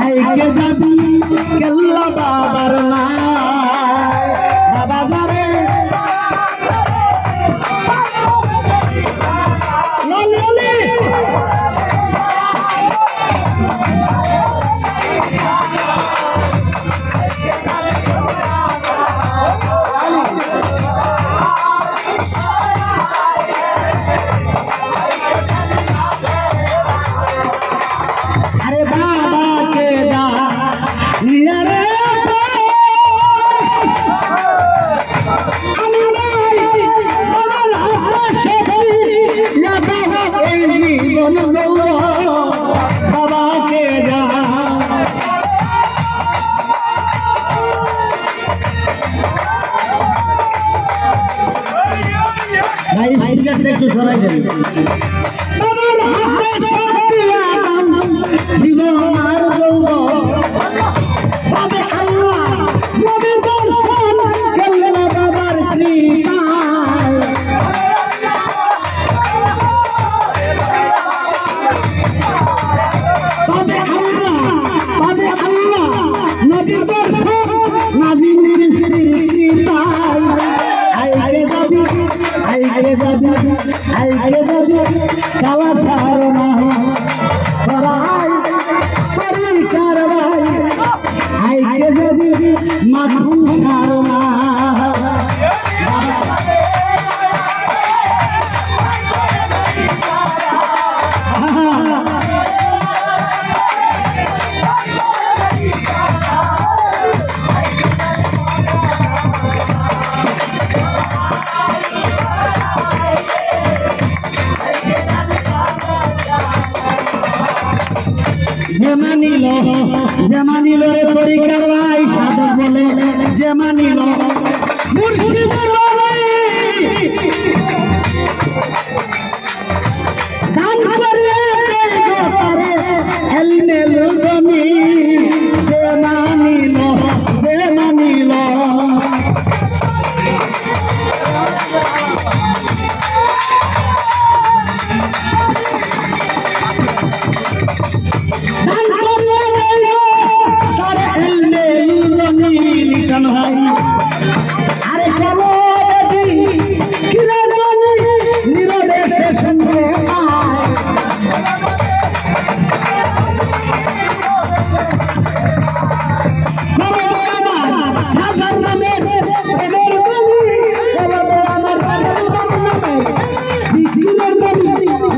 আইকে যাবি কেল্লা বাবার না বাবা যারে একটু সরাই দেন বাবার হাতে জীবন আর বাবে আল্লাহ নবীর দর্শন করলেন বাবার কৃপায় বাবে আল্লাহ নবীর দর্শন নাজিমের কৃপায় আইকে যাবি কালা সারনা পরিকার ভাই আইকে যাবি মাথুন সারনা যেমানিল রে পরিকার ভাই সাধক বলে যেমানিল মুর্শিদের দান করে এলমে লুদনি যেমানিল আরে চলো নিরদেশে শুনতে হাজার নামে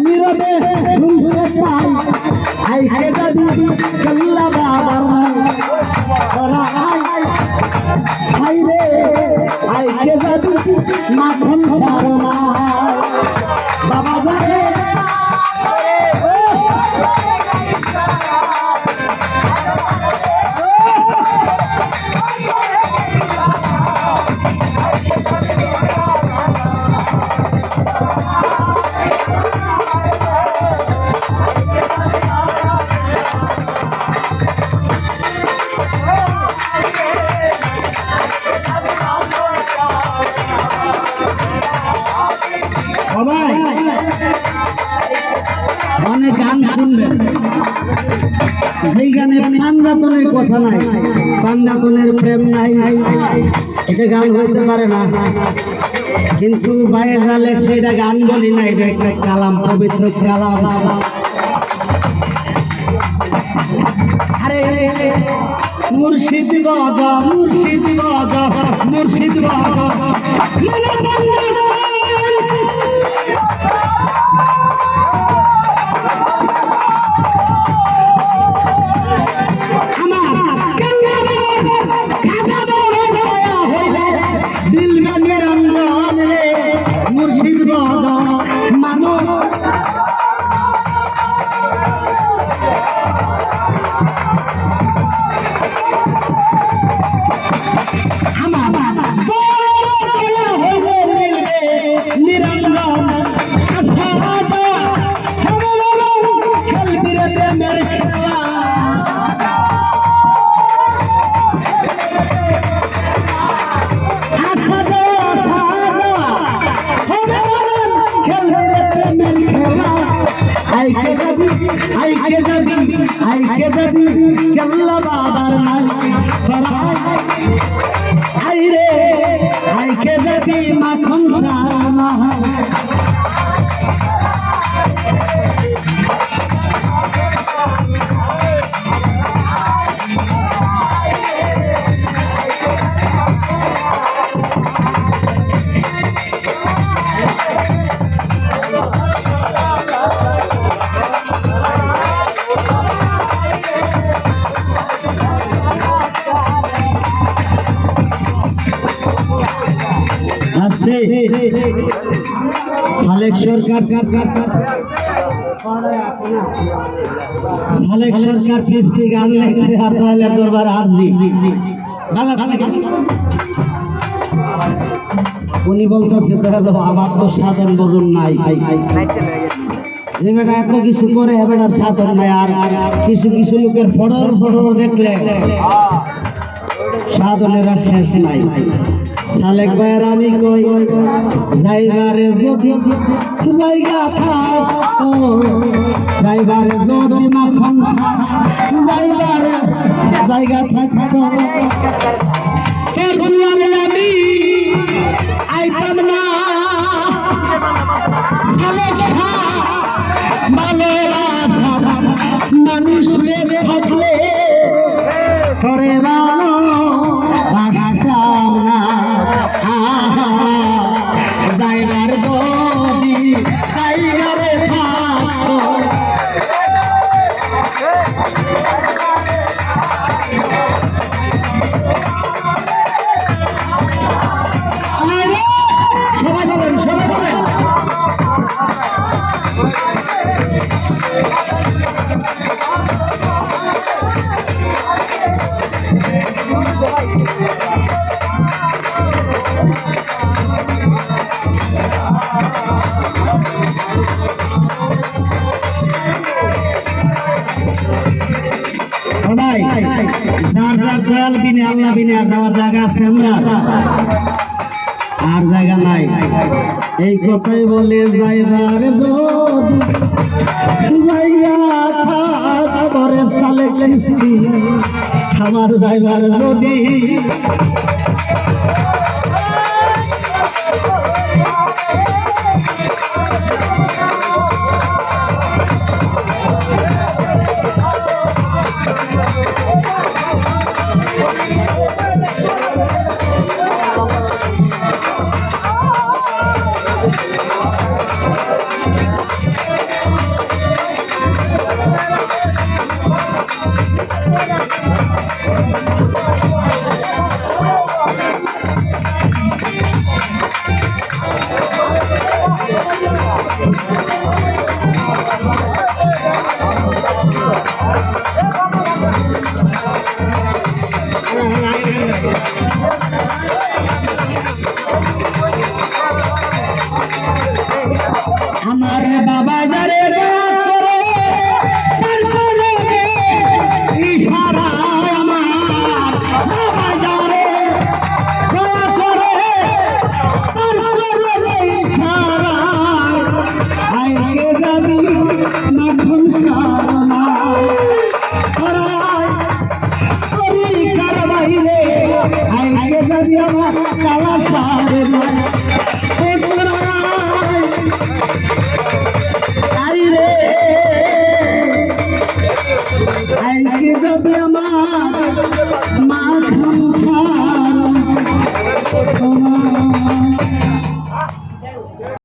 নিরদে শুনতে পাই আইকে যাবি কল্লা বাবার আইকে যাবি মাখন সারনা বাবা যারে মানে গান শুনবেন সেই গানে পাঞ্জাতনের কথা নাই, পাঞ্জাতনের প্রেম নাই, এটা গান হইতে পারে না। কিন্তু বাইরে লেখছে এটা গান বলি না, এটা একটা কালাম, পবিত্র কালাম। আরে মুর্শিদ বাজা মুর্শিদ বাজা মুর্শিদ বাজা মুর্শিদ বাজা মানো আইকে যাবি কেল্লা বাবার নাই আইরে আইকে যাবি মাখন সারা সালেক সরকার চিস্তি গান লেখছে আর তাহলে দরবার আরজি উনি বলতেছে তাহলে আমার তো সাধন ভোজন নাই যে বেটা এত কিছু করে এবার সাধন নাই আর কিছু কিছু লোকের ফড়র ফড়র দেখলে সাধনের আর শেষ নাই সালেক ভাইয়ের আমি কই যাইবারে যদি জায়গা থাকতো যাইবারে যদি মাখন যাইবারে জায়গা থাকতো আমি আইতাম না সালেক ভালোবাসা মানুষের থাকলে করে যাইবার যদি যাইবারে থাকতো সবাই বলেন সবাই বলেন যার যার দয়াল বিনে আল্লাহ বিনে আর যাওয়ার জায়গা আছে আমরা আর জায়গা নাই এই কথাই বলে যাইবার পরে সালে আমার যাইবার যদি আমার বাবা যারে ইশারা আমার বাবা যারে ইশারা আইকে যাবি মাখন সারা বাইরে আইকে যাবি আমার কালা সারে আইকে যাবে আমার